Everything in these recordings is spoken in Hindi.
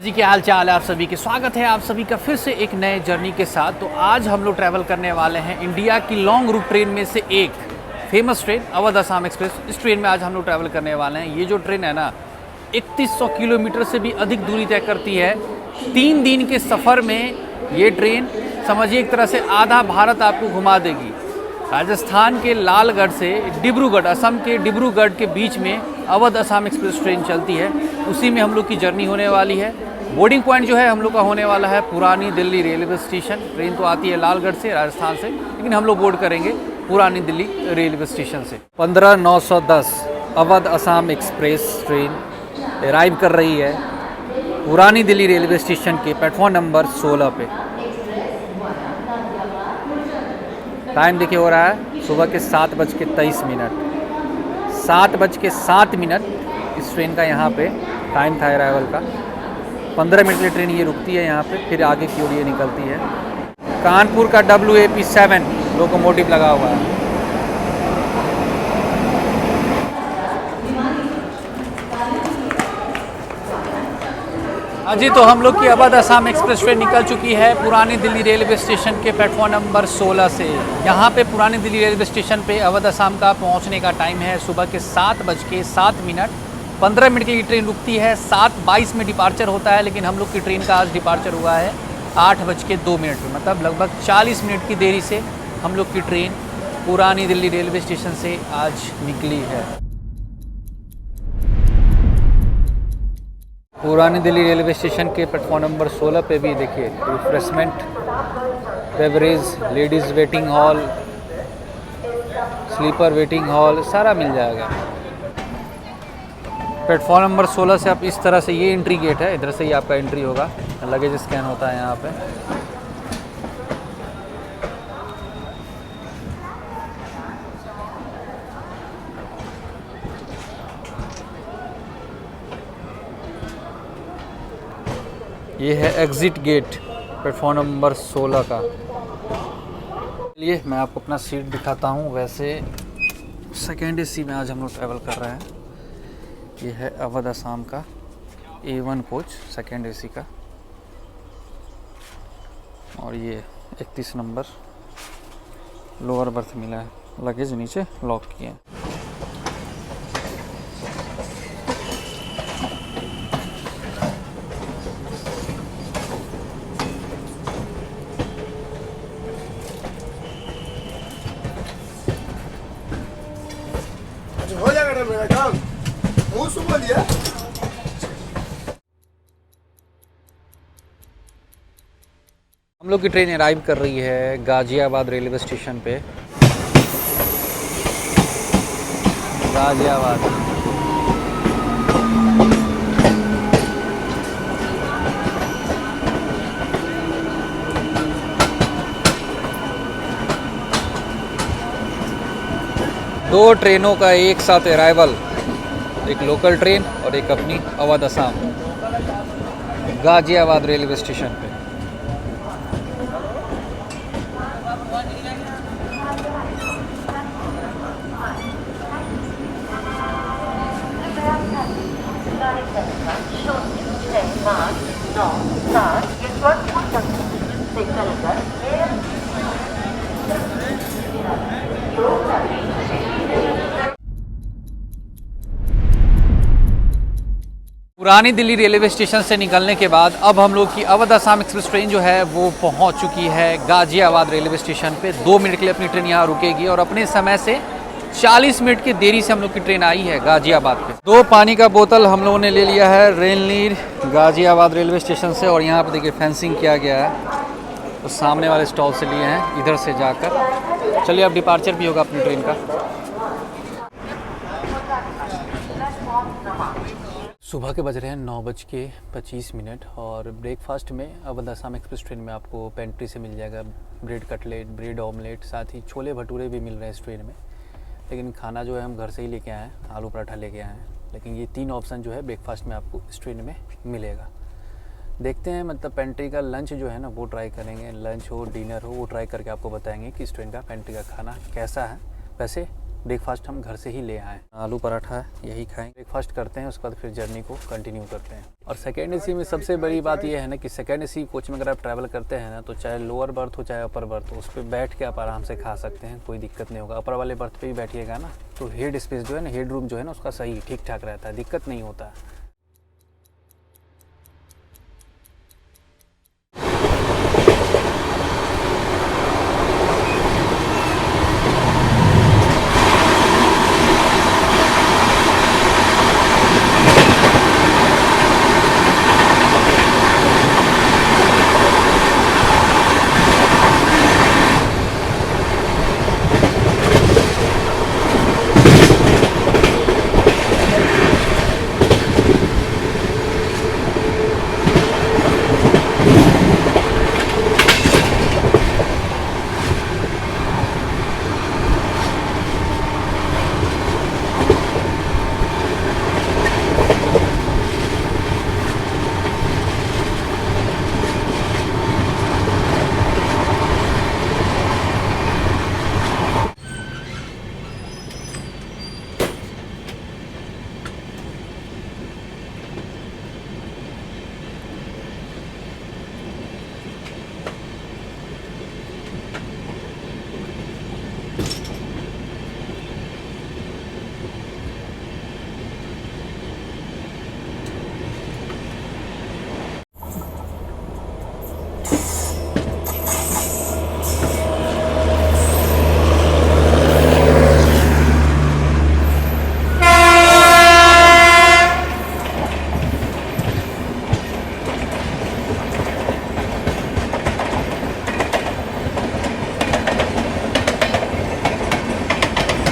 जी क्या हाल चाल है आप सभी के। स्वागत है आप सभी का फिर से एक नए जर्नी के साथ। तो आज हम लोग ट्रैवल करने वाले हैं इंडिया की लॉन्ग रूट ट्रेन में से एक famous train Awadh Assam express. इस ट्रेन में आज हम लोग ट्रैवल करने वाले हैं। ये जो ट्रेन है ना 3100 किलोमीटर से भी अधिक दूरी तय करती है। 3 दिन के सफ़र में ये ट्रेन समझिए एक तरह से आधा भारत आपको घुमा देगी। राजस्थान के लालगढ़ से डिब्रूगढ़, असम के डिब्रूगढ़ के बीच में अवध असम एक्सप्रेस ट्रेन चलती है। उसी में हम लोग की जर्नी होने वाली है। बोर्डिंग पॉइंट जो है हम लोग का होने वाला है पुरानी दिल्ली रेलवे स्टेशन। ट्रेन तो आती है लालगढ़ से, राजस्थान से, लेकिन हम लोग बोर्ड करेंगे पुरानी दिल्ली रेलवे स्टेशन से। 15910 Awadh Assam express train arrive कर रही है पुरानी दिल्ली रेलवे स्टेशन के प्लेटफॉर्म नंबर 16 पे। टाइम देखिए हो रहा है सुबह के 7:23। 7:07 इस ट्रेन का यहाँ पे टाइम था अराइवल का। 15 मिनट के लिए ट्रेन ये रुकती है यहाँ पे, फिर आगे की ओर ये निकलती है। कानपुर का WAP7 लोकोमोटिव लगा हुआ है। हाँ जी, तो हम लोग की अवध असम एक्सप्रेस ट्रेन निकल चुकी है पुरानी दिल्ली रेलवे स्टेशन के प्लेटफॉर्म नंबर 16 से। यहाँ पे पुरानी दिल्ली रेलवे स्टेशन पे अवध असम का पहुँचने का टाइम है सुबह के 7:07। 15 मिनट की ये ट्रेन रुकती है। 7:22 में डिपार्चर होता है, लेकिन हम लोग की ट्रेन का आज डिपार्चर हुआ है 8:02 में। मतलब लगभग 40 मिनट की देरी से हम लोग की ट्रेन पुरानी दिल्ली रेलवे स्टेशन से आज निकली है। पुरानी दिल्ली रेलवे स्टेशन के प्लेटफॉर्म नंबर 16 पे भी देखिए refreshment, beverage, ladies waiting hall, sleeper waiting hall सारा मिल जाएगा। प्लेटफॉर्म नंबर 16 से आप इस तरह से, ये एंट्री गेट है, इधर से ही आपका एंट्री होगा। लगेज स्कैन होता है यहाँ पे। ये है एग्ज़िट गेट प्लेटफॉर्म नंबर 16 का। चलिए मैं आपको अपना सीट दिखाता हूँ। वैसे सेकेंड AC में आज हम लोग ट्रैवल कर रहे हैं। ये है अवध असम का A1 कोच सेकेंड AC का, और ये 31 नंबर लोअर बर्थ मिला है। लगेज नीचे लॉक किए हैं। हो जाएगा मेरा काम। मुँह से बोलिए। हम लोग की ट्रेन अराइव कर रही है गाजियाबाद रेलवे स्टेशन पे। गाजियाबाद दो ट्रेनों का एक साथ अराइवल, एक लोकल ट्रेन और एक अपनी अवध असम गाजियाबाद रेलवे स्टेशन पे। पुरानी दिल्ली रेलवे स्टेशन से निकलने के बाद अब हम लोग की अवध असम एक्सप्रेस ट्रेन जो है वो पहुंच चुकी है गाजियाबाद रेलवे स्टेशन पे। 2 मिनट के लिए अपनी ट्रेन यहाँ रुकेगी और अपने समय से 40 मिनट की देरी से हम लोग की ट्रेन आई है गाजियाबाद पे। 2 पानी का बोतल हम लोगों ने ले लिया है रेलनीर गाजियाबाद रेलवे स्टेशन से, और यहाँ पर देखिए फेंसिंग किया गया है, तो सामने वाले स्टॉल से लिए हैं इधर से जाकर। चलिए अब डिपार्चर भी होगा अपनी ट्रेन का। सुबह के बज रहे हैं 9:25 और ब्रेकफास्ट में अवध असम एक्सप्रेस ट्रेन में आपको पेंट्री से मिल जाएगा ब्रेड कटलेट, ब्रेड ऑमलेट, साथ ही छोले भटूरे भी मिल रहे हैं इस ट्रेन में। लेकिन खाना जो है हम घर से ही लेके आए हैं, आलू पराठा लेके आए हैं। लेकिन ये 3 ऑप्शन जो है ब्रेकफास्ट में आपको इस ट्रेन में मिलेगा। देखते हैं, मतलब पेंट्री का लंच जो है ना वो ट्राई करेंगे। लंच हो डिनर हो वो ट्राई करके आपको बताएंगे कि इस ट्रेन का पेंट्री का खाना कैसा है। वैसे ब्रेकफास्ट हम घर से ही ले आए, आलू पराठा है यही खाएं, ब्रेकफास्ट करते हैं, उसके बाद फिर जर्नी को कंटिन्यू करते हैं। और सेकेंड एसी में सबसे बड़ी बात यह है ना कि सेकेंड एसी कोच में अगर आप ट्रैवल करते हैं ना, तो चाहे लोअर बर्थ हो चाहे अपर बर्थ हो, उस पर बैठ के आप आराम से खा सकते हैं, कोई दिक्कत नहीं होगा। अपर वाले बर्थ पे भी बैठिएगा ना तो हेड स्पेस जो है ना, हेड रूम जो है ना उसका सही ठीक ठाक रहता है, दिक्कत नहीं होता है।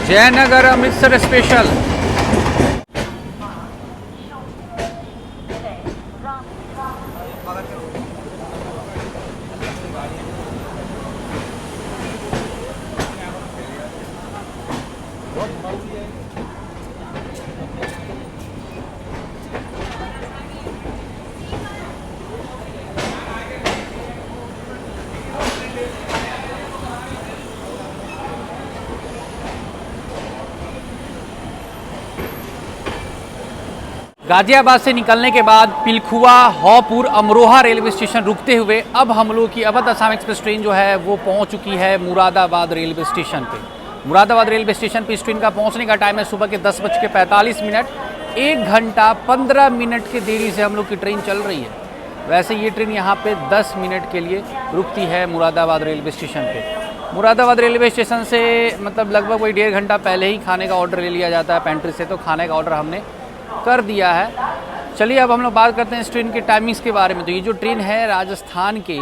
जयनगर अमृतसर स्पेशल। गाजियाबाद से निकलने के बाद पिलखुआ, हौपुर, अमरोहा रेलवे स्टेशन रुकते हुए अब हम लोग की अवध असम एक्सप्रेस ट्रेन जो है वो पहुंच चुकी है मुरादाबाद रेलवे स्टेशन पे। मुरादाबाद रेलवे स्टेशन पे इस ट्रेन का पहुंचने का टाइम है सुबह के 10:45। 1 घंटा 15 मिनट की देरी से हम लोग की ट्रेन चल रही है। वैसे ये ट्रेन यहाँ पे 10 मिनट के लिए रुकती है मुरादाबाद रेलवे स्टेशन पे। मुरादाबाद रेलवे स्टेशन से मतलब लगभग वही 1.5 घंटा पहले ही खाने का ऑर्डर ले लिया जाता है पेंट्री से, तो खाने का ऑर्डर हमने कर दिया है। चलिए अब हम लोग बात करते हैं इस ट्रेन के टाइमिंग्स के बारे में। तो ये जो ट्रेन है राजस्थान के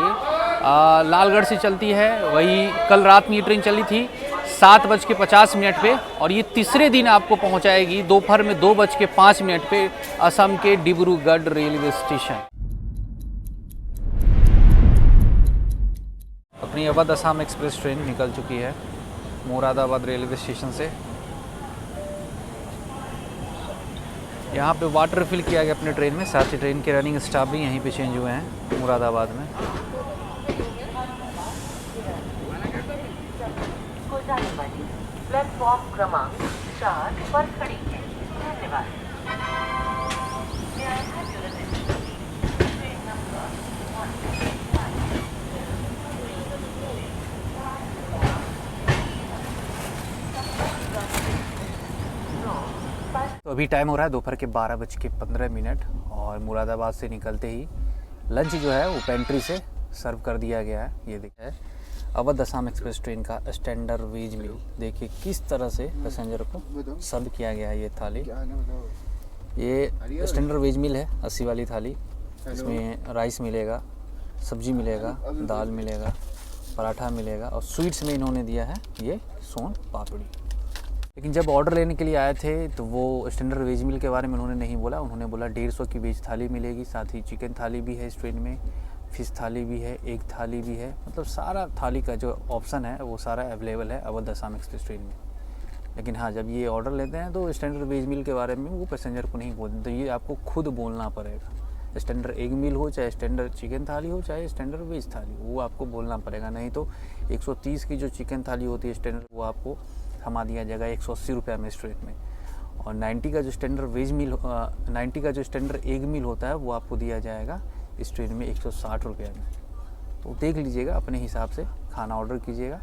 लालगढ़ से चलती है। वही कल रात में ये ट्रेन चली थी 7:50 पे, और ये तीसरे दिन आपको पहुंचाएगी दोपहर में 2:05 पे असम के डिब्रूगढ़ रेलवे स्टेशन। अपनी अवध असम एक्सप्रेस ट्रेन निकल चुकी है मुरादाबाद रेलवे स्टेशन से। यहाँ पे वाटर रिफिल किया गया अपने ट्रेन में, साथ ही ट्रेन के रनिंग स्टाफ भी यहीं पे चेंज हुए हैं मुरादाबाद में। प्लेटफॉर्म क्रमांक 4 पर खड़ी है। धन्यवाद। तो अभी टाइम हो रहा है दोपहर के 12:15 और मुरादाबाद से निकलते ही लंच जो है वो पेंट्री से सर्व कर दिया गया है। ये देखिए अवध असम एक्सप्रेस ट्रेन का स्टैंडर्ड वेज मील, देखिए किस तरह से पैसेंजर को सर्व किया गया है। ये थाली, ये स्टैंडर्ड वेज मील है 80 वाली थाली। इसमें राइस मिलेगा, सब्जी मिलेगा, दाल मिलेगा, पराठा मिलेगा, और स्वीट्स में इन्होंने दिया है ये सोन पापड़ी। लेकिन जब ऑर्डर लेने के लिए आए थे तो वो स्टैंडर्ड वेज मील के बारे में उन्होंने नहीं बोला। उन्होंने बोला 150 की वेज थाली मिलेगी, साथ ही चिकन थाली भी है इस ट्रेन में, फिश थाली भी है, एग थाली भी है, मतलब सारा थाली का जो ऑप्शन है वो सारा अवेलेबल है अवध असम एक्सप्रेस ट्रेन में। लेकिन हाँ, जब ये ऑर्डर लेते हैं तो स्टैंडर्ड वेज मील के बारे में वो पैसेंजर को नहीं बोलते, तो ये आपको खुद बोलना पड़ेगा। स्टैंडर्ड एग मील हो, चाहे स्टैंडर्ड चिकन थाली हो, चाहे स्टैंडर्ड वेज थाली, वो आपको बोलना पड़ेगा। नहीं तो 130 की जो चिकन थाली होती है स्टैंडर्ड, वो आपको थमा दिया जाएगा 180 रुपये में इस ट्रेन में। और 90 का जो स्टैंडर्ड वेज मील 90 का जो स्टैंडर्ड एग मील होता है वो आपको दिया जाएगा इस ट्रेन में 160 रुपये में। तो देख लीजिएगा, अपने हिसाब से खाना ऑर्डर कीजिएगा।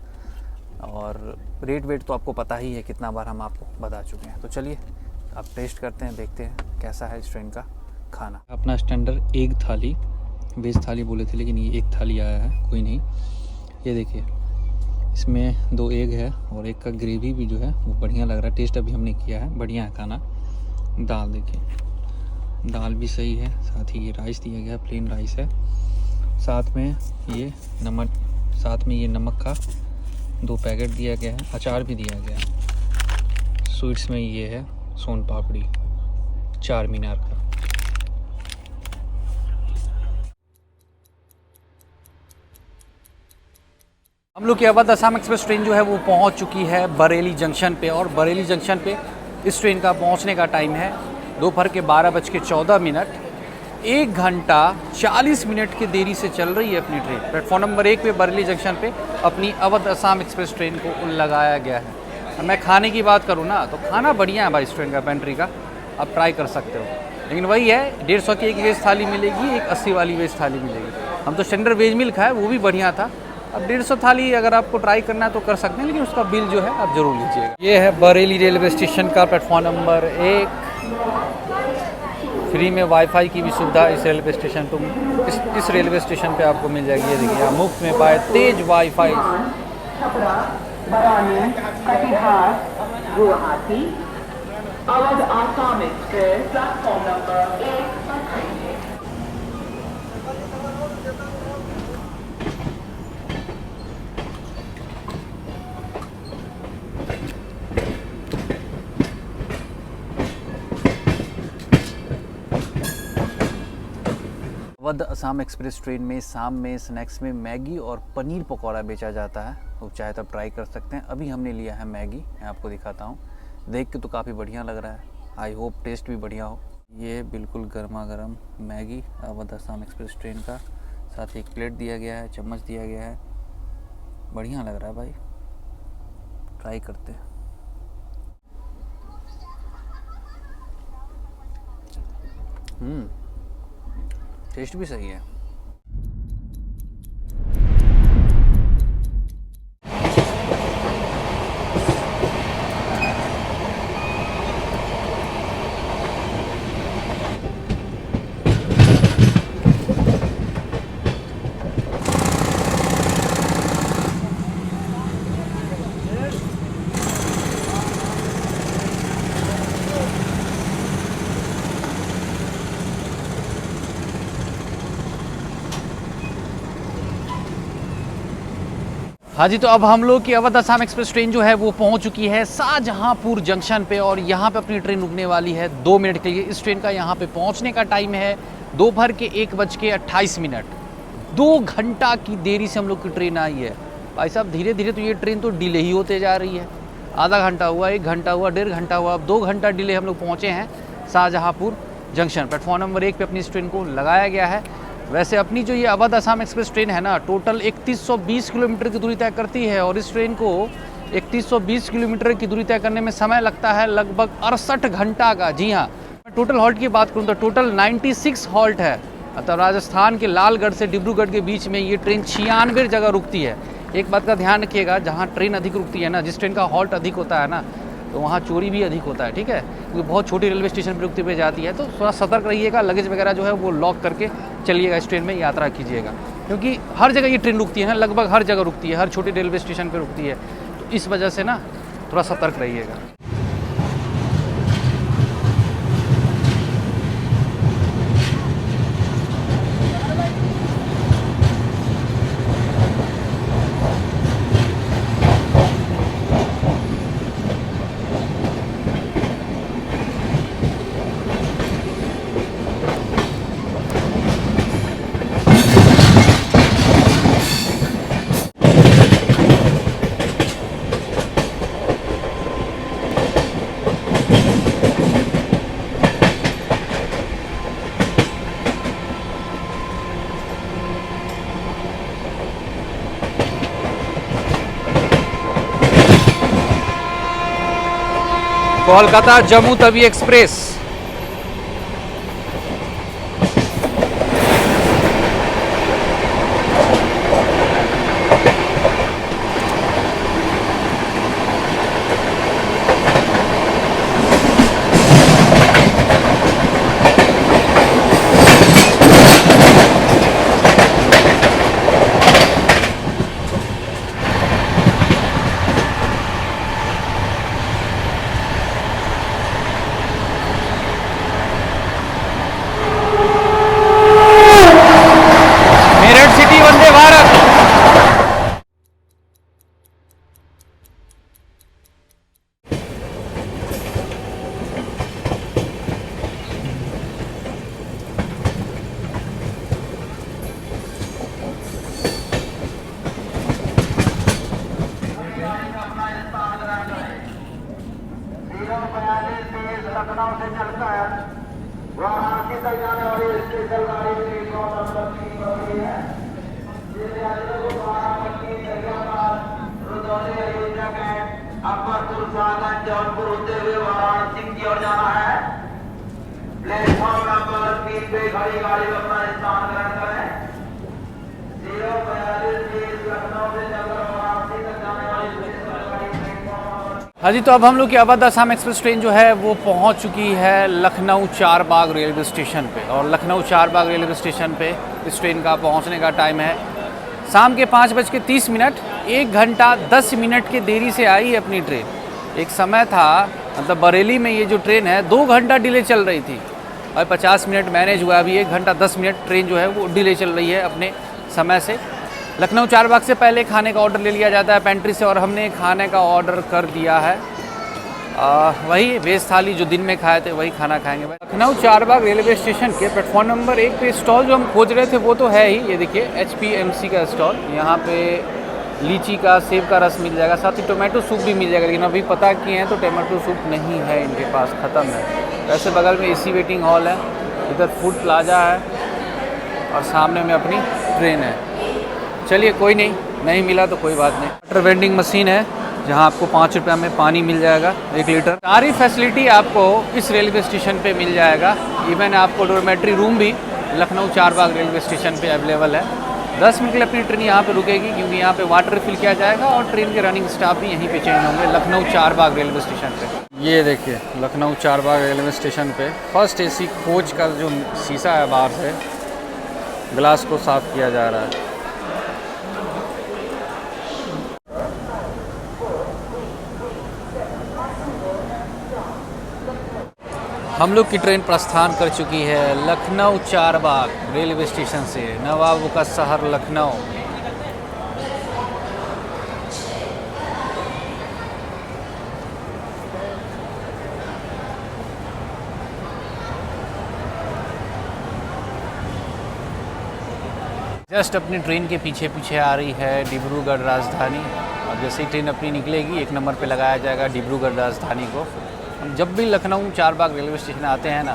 और रेट वेट तो आपको पता ही है, कितना बार हम आपको बता चुके हैं। तो चलिए अब टेस्ट करते हैं, देखते हैं कैसा है इस ट्रेन का खाना। अपना स्टैंडर्ड एग थाली, वेज थाली बोले थे लेकिन ये एक थाली आया है, कोई नहीं। ये देखिए, इसमें 2 एग है और एक का ग्रेवी भी जो है वो बढ़िया लग रहा है। टेस्ट अभी हमने किया है, बढ़िया है खाना। दाल देखिए, दाल भी सही है। साथ ही ये राइस दिया गया है, प्लेन राइस है। साथ में ये नमक का 2 पैकेट दिया गया है, अचार भी दिया गया है। स्वीट्स में ये है सोन पापड़ी, 4 मीनार का। हम लोग की अवध असम एक्सप्रेस ट्रेन जो है वो पहुंच चुकी है बरेली जंक्शन पे। और बरेली जंक्शन पे इस ट्रेन का पहुंचने का टाइम है दोपहर के 12:14। 1 घंटा 40 मिनट की देरी से चल रही है अपनी ट्रेन। प्लेटफॉर्म नंबर 1 पे बरेली जंक्शन पे अपनी अवध असम एक्सप्रेस ट्रेन को लगाया गया है। मैं खाने की बात करूँ ना तो खाना बढ़िया है भाई इस ट्रेन का, पेंट्री का आप ट्राई कर सकते हो। लेकिन वही है, 150 की एक वेज थाली मिलेगी, एक 80 वाली वेज थाली मिलेगी। हम तो स्टैंडर्ड वेज मील खाए, वो भी बढ़िया था। अब 150 थाली अगर आपको ट्राई करना है तो कर सकते हैं, लेकिन उसका बिल जो है आप ज़रूर लीजिएगा। ये है बरेली रेलवे स्टेशन का प्लेटफॉर्म नंबर 1। फ्री में वाईफाई की भी सुविधा इस रेलवे स्टेशन पर इस रेलवे स्टेशन पे आपको मिल जाएगी। ये देखिए, आप मुफ्त में पाए तेज wifi. Guwahati Awadh Assam express platform number 1 पर खड़ी है। अवध असम एक्सप्रेस ट्रेन में शाम में स्नैक्स में मैगी और पनीर पकौड़ा बेचा जाता है, तो चाहे तो ट्राई कर सकते हैं। अभी हमने लिया है मैगी, मैं आपको दिखाता हूँ। देख के तो काफ़ी बढ़िया लग रहा है, आई होप टेस्ट भी बढ़िया हो। ये बिल्कुल गर्मा गर्म Maggi Awadh Assam express train का, साथ ही एक प्लेट दिया गया है, चम्मच दिया गया है। बढ़िया लग रहा है भाई, ट्राई करते हैं। टेस्ट भी सही है। हाँ जी, तो अब हम लोग की अवध असम एक्सप्रेस ट्रेन जो है वो पहुंच चुकी है शाहजहांपुर जंक्शन पे। और यहाँ पे अपनी ट्रेन रुकने वाली है 2 मिनट के लिए। इस ट्रेन का यहाँ पे पहुँचने का टाइम है दोपहर के 1:28। 2 घंटा की देरी से हम लोग की ट्रेन आई है भाई साहब। धीरे धीरे तो ये ट्रेन तो डिले ही होते जा रही है। आधा घंटा हुआ, 1 घंटा हुआ, 1.5 घंटा हुआ, अब 2 घंटा डिले हम लोग पहुँचे हैं शाहजहांपुर जंक्शन। प्लेटफॉर्म नंबर 1 पे अपनी इस ट्रेन को लगाया गया है। वैसे अपनी जो ये अवध असम एक्सप्रेस ट्रेन है ना, टोटल 3120 किलोमीटर की दूरी तय करती है। और इस ट्रेन को 3120 किलोमीटर की दूरी तय करने में समय लगता है लगभग 68 घंटा का। जी हाँ, मैं टोटल हॉल्ट की बात करूँ तो टोटल 96 हॉल्ट है। मतलब राजस्थान के लालगढ़ से डिब्रूगढ़ के बीच में ये ट्रेन 96 जगह रुकती है। एक बात का ध्यान रखिएगा, जहाँ ट्रेन अधिक रुकती है ना, जिस ट्रेन का हॉल्ट अधिक होता है ना, तो वहाँ चोरी भी अधिक होता है। ठीक है, क्योंकि बहुत छोटी रेलवे स्टेशन पर रुकती हुई जाती है, तो थोड़ा सतर्क रहिएगा। लगेज वगैरह जो है वो लॉक करके चलिएगा, इस ट्रेन में यात्रा कीजिएगा। क्योंकि हर जगह ये ट्रेन रुकती है ना, लगभग हर जगह रुकती है, हर छोटी रेलवे स्टेशन पर रुकती है। तो इस वजह से ना थोड़ा सतर्क रहिएगा। कोलकाता जम्मू तवी एक्सप्रेस। मेरठ सिटी वंदे भारत। लखनऊ से चलता है वाराणसी तक जाने वाली स्पेशल गाड़ी ट्रेन नंबर 3 पर रही है। जिससे को वाराणसी दरियाबाद रुदौली अयोध्या कैंट अकबरपुर सागर जौनपुर होते हुए वाराणसी की ओर जाना है। प्लेटफॉर्म नंबर 3 पे खड़ी गाड़ी में अपना स्थान ग्रहण करें। 042 लखनऊ से चलकर वाराणसी तक जाने वाली स्पेशल गाड़ी प्लेटफॉर्म। हाँ जी, तो अब हम लोग की अवध असम एक्सप्रेस ट्रेन जो है वो पहुंच चुकी है लखनऊ चारबाग रेलवे स्टेशन पे। और लखनऊ चारबाग रेलवे स्टेशन पे इस ट्रेन का पहुंचने का टाइम है शाम के 5:30। 1 घंटा 10 मिनट के देरी से आई है अपनी ट्रेन। एक समय था मतलब बरेली में ये जो ट्रेन है 2 घंटा डिले चल रही थी और 50 मिनट मैनेज हुआ। अभी 1 घंटा 10 मिनट ट्रेन जो है वो डिले चल रही है अपने समय से। लखनऊ चारबाग से पहले खाने का ऑर्डर ले लिया जाता है पेंट्री से और हमने खाने का ऑर्डर कर दिया है। वही वेज थाली जो दिन में खाए थे वही खाना खाएंगे। लखनऊ चारबाग रेलवे स्टेशन के प्लेटफॉर्म नंबर 1 पे स्टॉल जो हम खोज रहे थे वो तो है ही। ये देखिए HPMC का स्टॉल। यहाँ पे लीची का सेब का रस मिल जाएगा, साथ ही टोमेटो सूप भी मिल जाएगा। लेकिन अभी पता किए हैं तो टोमेटो सूप नहीं है इनके पास, ख़त्म है। वैसे बगल में AC वेटिंग हॉल है, इधर फूड प्लाजा है और सामने में अपनी ट्रेन है। चलिए कोई नहीं मिला तो कोई बात नहीं। वाटर वेंडिंग मशीन है जहां आपको 5 रुपये में पानी मिल जाएगा 1 लीटर। सारी फैसिलिटी आपको इस रेलवे स्टेशन पे मिल जाएगा। इवन आपको डोरमेट्री रूम भी लखनऊ चारबाग रेलवे स्टेशन पे अवेलेबल है। 10 मिनट के लिए अपनी ट्रेन यहाँ पे रुकेगी क्योंकि यहाँ पे वाटर रिफिल किया जाएगा और ट्रेन के रनिंग स्टाफ भी यहीं पे चेंज होंगे लखनऊ चारबाग रेलवे स्टेशन पे। ये देखिए लखनऊ चारबाग रेलवे स्टेशन पे फर्स्ट AC कोच का जो शीशा है बाहर से ग्लास को साफ़ किया जा रहा है। हम लोग की ट्रेन प्रस्थान कर चुकी है लखनऊ चारबाग रेलवे स्टेशन से। नवाबों का शहर लखनऊ। जस्ट अपनी ट्रेन के पीछे पीछे आ रही है डिब्रूगढ़ राजधानी। अब जैसे ही ट्रेन अपनी निकलेगी 1 नंबर पे लगाया जाएगा डिब्रूगढ़ राजधानी को। हम जब भी लखनऊ चारबाग रेलवे स्टेशन आते हैं ना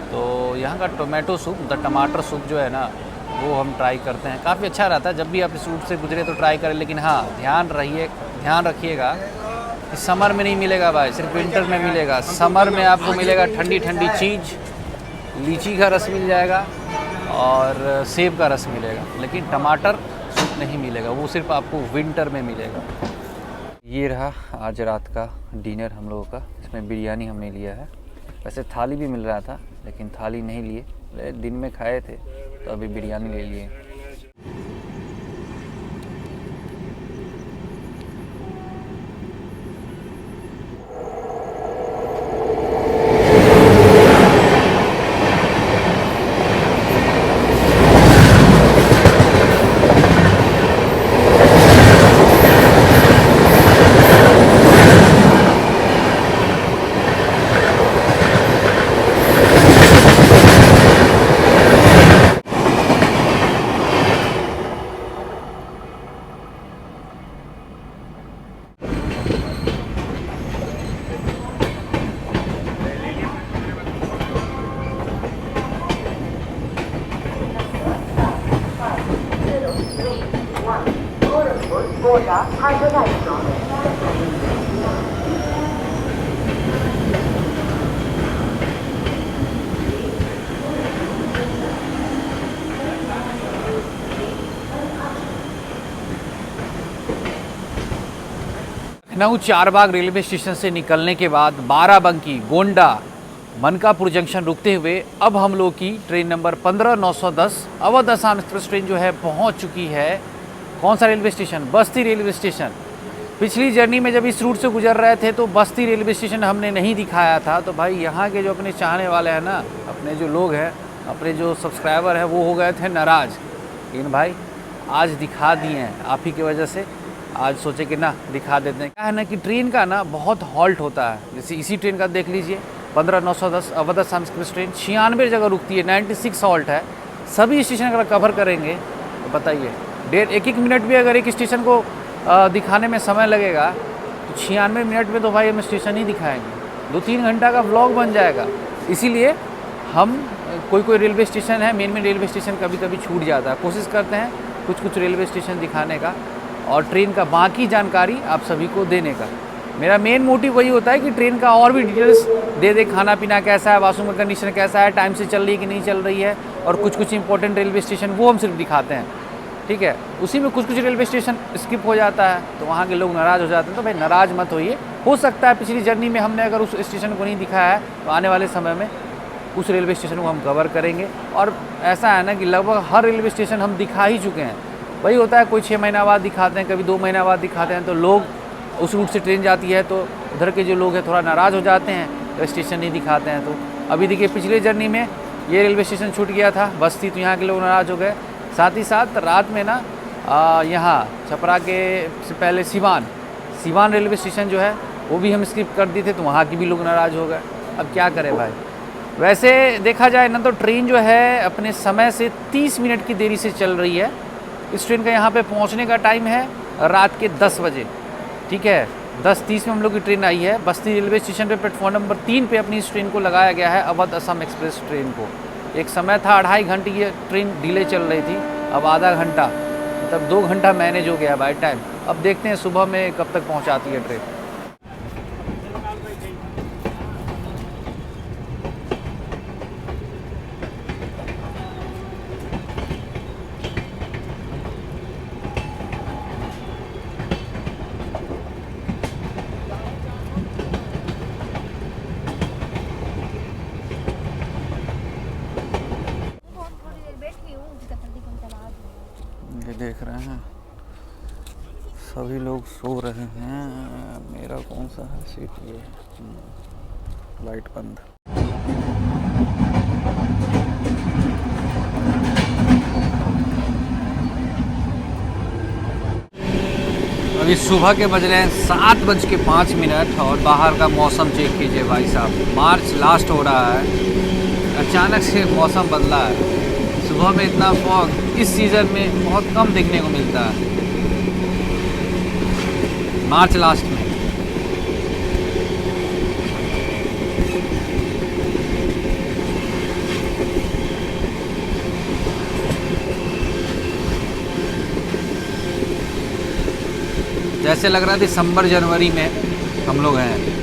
तो यहाँ का टोमेटो सूप मतलब टमाटर सूप जो है ना वो हम ट्राई करते हैं। काफ़ी अच्छा रहता है। जब भी आप इस रूट से गुजरे तो ट्राई करें। लेकिन हाँ ध्यान रखिएगा कि समर में नहीं मिलेगा भाई, सिर्फ विंटर में मिलेगा। समर में आपको मिलेगा ठंडी ठंडी चीज़, लीची का रस मिल जाएगा और सेब का रस मिलेगा, लेकिन टमाटर सूप नहीं मिलेगा, वो सिर्फ आपको विंटर में मिलेगा। ये रहा आज रात का डिनर हम लोगों का। इसमें बिरयानी हमने लिया है। वैसे थाली भी मिल रहा था लेकिन थाली नहीं लिए, दिन में खाए थे तो अभी बिरयानी ले लिए। लखनऊ चारबाग रेलवे स्टेशन से निकलने के बाद बाराबंकी, गोंडा, मनकापुर जंक्शन रुकते हुए अब हम लोग की train number 15910 Awadh Assam express train जो है पहुंच चुकी है। कौन सा रेलवे स्टेशन? बस्ती रेलवे स्टेशन। पिछली जर्नी में जब इस रूट से गुजर रहे थे तो बस्ती रेलवे स्टेशन हमने नहीं दिखाया था। तो भाई यहाँ के जो अपने चाहने वाले हैं ना, अपने जो लोग हैं, अपने जो सब्सक्राइबर हैं, वो हो गए थे नाराज़। लेकिन भाई आज दिखा दिए हैं आप ही की वजह से। आज सोचे कि ना दिखा देते हैं। क्या है ना कि ट्रेन का ना बहुत हॉल्ट होता है। जैसे इसी ट्रेन का देख लीजिए 15910 अवध असम एक्सप्रेस ट्रेन 96 जगह रुकती है, 96 हॉल्ट है। सभी स्टेशन अगर कवर करेंगे तो बताइए एक मिनट भी अगर एक स्टेशन को दिखाने में समय लगेगा तो 96 मिनट में तो भाई हम स्टेशन ही दिखाएंगे। 2-3 घंटा का व्लॉग बन जाएगा। इसीलिए हम कोई रेलवे स्टेशन है, मेन रेलवे स्टेशन कभी कभी छूट जाता है। कोशिश करते हैं कुछ रेलवे स्टेशन दिखाने का और ट्रेन का बाकी जानकारी आप सभी को देने का। मेरा मेन मोटिव वही होता है कि ट्रेन का और भी डिटेल्स दे खाना पीना कैसा है, वाशरूम का कंडीशन कैसा है, टाइम से चल रही है कि नहीं चल रही है, और कुछ इंपॉर्टेंट रेलवे स्टेशन वो हम सिर्फ दिखाते हैं। ठीक है, उसी में कुछ रेलवे स्टेशन स्किप हो जाता है तो वहाँ के लोग नाराज़ हो जाते हैं। तो भाई नाराज़ मत होइए। हो सकता है पिछली जर्नी में हमने अगर उस स्टेशन को नहीं दिखाया है तो आने वाले समय में उस रेलवे स्टेशन को हम कवर करेंगे। और ऐसा है ना कि लगभग हर रेलवे स्टेशन हम दिखा ही चुके हैं। वही होता है, कोई 6 महीना बाद दिखाते हैं, कभी 2 महीना बाद दिखाते हैं, तो लोग उस रूट से ट्रेन जाती है तो उधर के जो लोग हैं थोड़ा नाराज़ हो जाते हैं, तो स्टेशन नहीं दिखाते हैं। तो अभी देखिए पिछले जर्नी में ये रेलवे स्टेशन छूट गया था बस्ती, तो यहाँ के लोग नाराज़ हो गए। साथ ही साथ रात में ना यहाँ छपरा के से पहले सिवान रेलवे स्टेशन जो है वो भी हम स्किप कर दिए थे, तो वहाँ के भी लोग नाराज़ हो गए। अब क्या करें भाई। वैसे देखा जाए ना तो ट्रेन जो है अपने समय से 30 मिनट की देरी से चल रही है। इस ट्रेन का यहाँ पे पहुँचने का टाइम है रात के 10 बजे। ठीक है, 10:30 में हम लोग की ट्रेन आई है। बस्ती रेलवे स्टेशन पे प्लेटफॉर्म नंबर 3 पे अपनी इस ट्रेन को लगाया गया है, अवध असम एक्सप्रेस ट्रेन को। एक समय था 2.5 घंटे ये ट्रेन डिले चल रही थी, अब आधा घंटा, मतलब 2 घंटा मैनेज हो गया बाय टाइम। अब देखते हैं सुबह में कब तक पहुँचाती है ट्रेन। ये देख रहे हैं सभी लोग सो रहे हैं। मेरा कौन सा है सीट? ये लाइट बंद। अभी सुबह के बज रहे हैं 7:05 और बाहर का मौसम चेक कीजिए भाई साहब। मार्च लास्ट हो रहा है, अचानक से मौसम बदला है। सुबह में इतना फॉग इस सीज़न में बहुत कम देखने को मिलता है, मार्च लास्ट में। जैसे लग रहा है दिसंबर जनवरी में हम लोग हैं।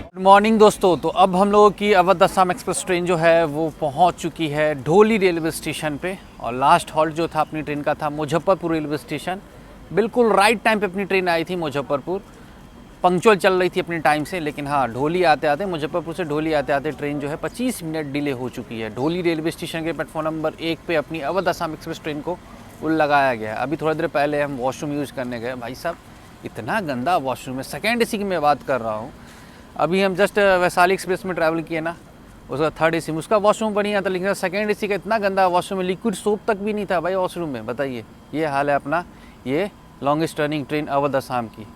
गुड मॉर्निंग दोस्तों। तो अब हम लोगों की अवध असम एक्सप्रेस ट्रेन जो है वो पहुंच चुकी है ढोली रेलवे स्टेशन पे। और लास्ट हॉल्ट जो था अपनी ट्रेन का था मुजफ्फरपुर रेलवे स्टेशन। बिल्कुल राइट टाइम पे अपनी ट्रेन आई थी मुजफ्फरपुर, पंक्चुअल चल रही थी अपने टाइम से। लेकिन हाँ, ढोली आते आते, मुजफ्फरपुर से ढोली आते आते ट्रेन जो है 25 मिनट डिले हो चुकी है। ढोली रेलवे स्टेशन के प्लेटफॉर्म नंबर 1 पे अपनी अवध असम एक्सप्रेस ट्रेन को लगाया गया है। अभी थोड़ी देर पहले हम वॉशरूम यूज़ करने गए, भाई साहब इतना गंदा वॉशरूम है। सेकेंड एसी की मैं बात कर रहा हूँ। अभी हम जस्ट वैशाली एक्सप्रेस में ट्रैवल किए ना, उसका थर्ड एसी में, उसका वॉशरूम बढ़िया था, लेकिन सेकेंड एसी का इतना गंदा वॉशरूम में, लिक्विड सोप तक भी नहीं था भाई वॉशरूम में। बताइए, ये हाल है अपना ये longest running train Awadh Assam की।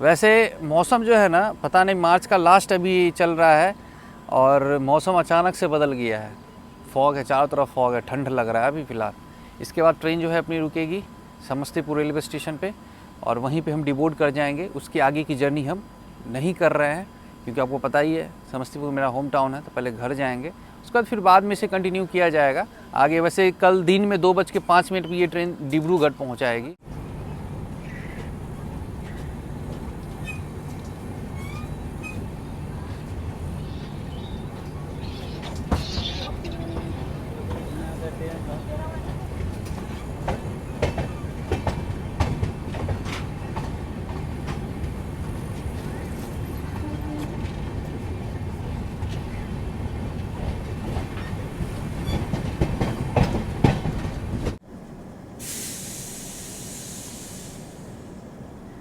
वैसे मौसम जो है ना, पता नहीं, मार्च का लास्ट अभी चल रहा है और मौसम अचानक से बदल गया है। फॉग है, चारों तरफ फॉग है, ठंड लग रहा है अभी फ़िलहाल। इसके बाद ट्रेन जो है अपनी रुकेगी समस्तीपुर रेलवे स्टेशन पे और वहीं पे हम डिबोर्ड कर जाएंगे। उसकी आगे की जर्नी हम नहीं कर रहे हैं क्योंकि आपको पता ही है समस्तीपुर मेरा होम टाउन है, तो पहले घर जाएंगे, उसके बाद फिर बाद में से कंटिन्यू किया जाएगा आगे। वैसे कल दिन में 2:05 पर ये ट्रेन डिब्रूगढ़ पहुँचाएगी।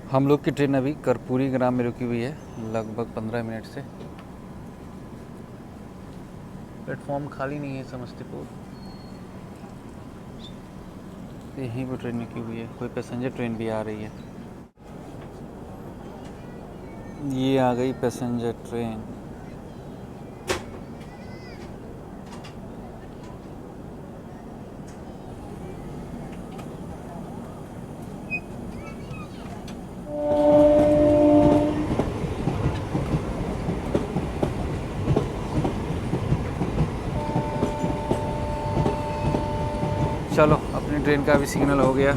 हम लोग की ट्रेन अभी कर्पूरी ग्राम में रुकी हुई है लगभग 15 मिनट से। प्लेटफॉर्म खाली नहीं है समस्तीपुर, यहीं पर ट्रेन रुकी हुई है। कोई पैसेंजर ट्रेन भी आ रही है। ये आ गई पैसेंजर ट्रेन। चलो अपनी ट्रेन का भी सिग्नल हो गया।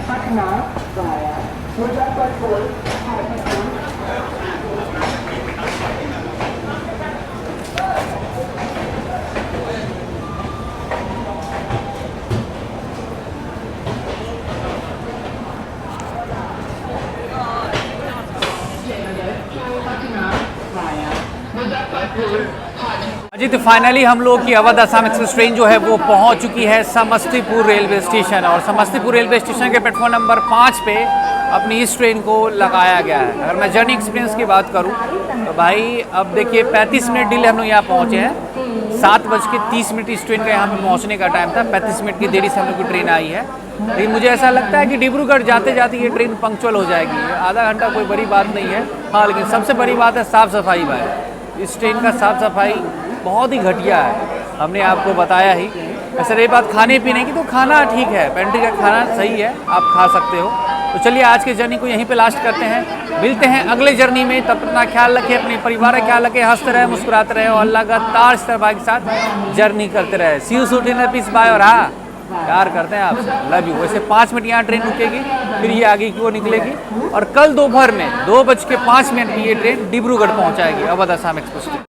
पटना वाया मुजफ्फरपुर हाजीपुर। जी तो फाइनली हम लोग की अवध असम एक्सप्रेस ट्रेन जो है वो पहुंच चुकी है समस्तीपुर रेलवे स्टेशन और समस्तीपुर रेलवे स्टेशन के प्लेटफॉर्म नंबर 5 पे अपनी इस ट्रेन को लगाया गया है। अगर मैं जर्नी एक्सपीरियंस की बात करूं तो भाई अब देखिए 35 मिनट डिले हम लोग यहाँ पहुँचे हैं। 7:30 इस ट्रेन का यहाँ पर पहुँचने का टाइम था। 35 मिनट की देरी से हम लोग की ट्रेन आई है। लेकिन मुझे ऐसा लगता है कि डिब्रूगढ़ जाते जाते ये ट्रेन पंक्चुअल हो जाएगी। आधा घंटा कोई बड़ी बात नहीं है। हाँ लेकिन सबसे बड़ी बात है साफ़ सफाई भाई। इस ट्रेन का साफ़ सफाई बहुत ही घटिया है, हमने आपको बताया ही। वैसे रही बात खाने पीने की तो खाना ठीक है, पेंट्री का खाना सही है, आप खा सकते हो। तो चलिए आज के जर्नी को यहीं पे लास्ट करते हैं। मिलते हैं अगले जर्नी में, तब तक अपना ख्याल रखें, अपने परिवार का ख्याल रखें, हंसते रहे, मुस्कुराते रहे और लगातार इस तरह के साथ जर्नी करते रहे। See you soon in peace bye. और हाँ प्यार करते हैं आपसे, लव यू। वैसे 5 मिनट यहाँ ट्रेन रुकेगी, फिर ये आगे की ओर निकलेगी और कल दोपहर में 2:05 की ये ट्रेन डिब्रूगढ़ पहुँचाएगी अवध असम एक्सप्रेस।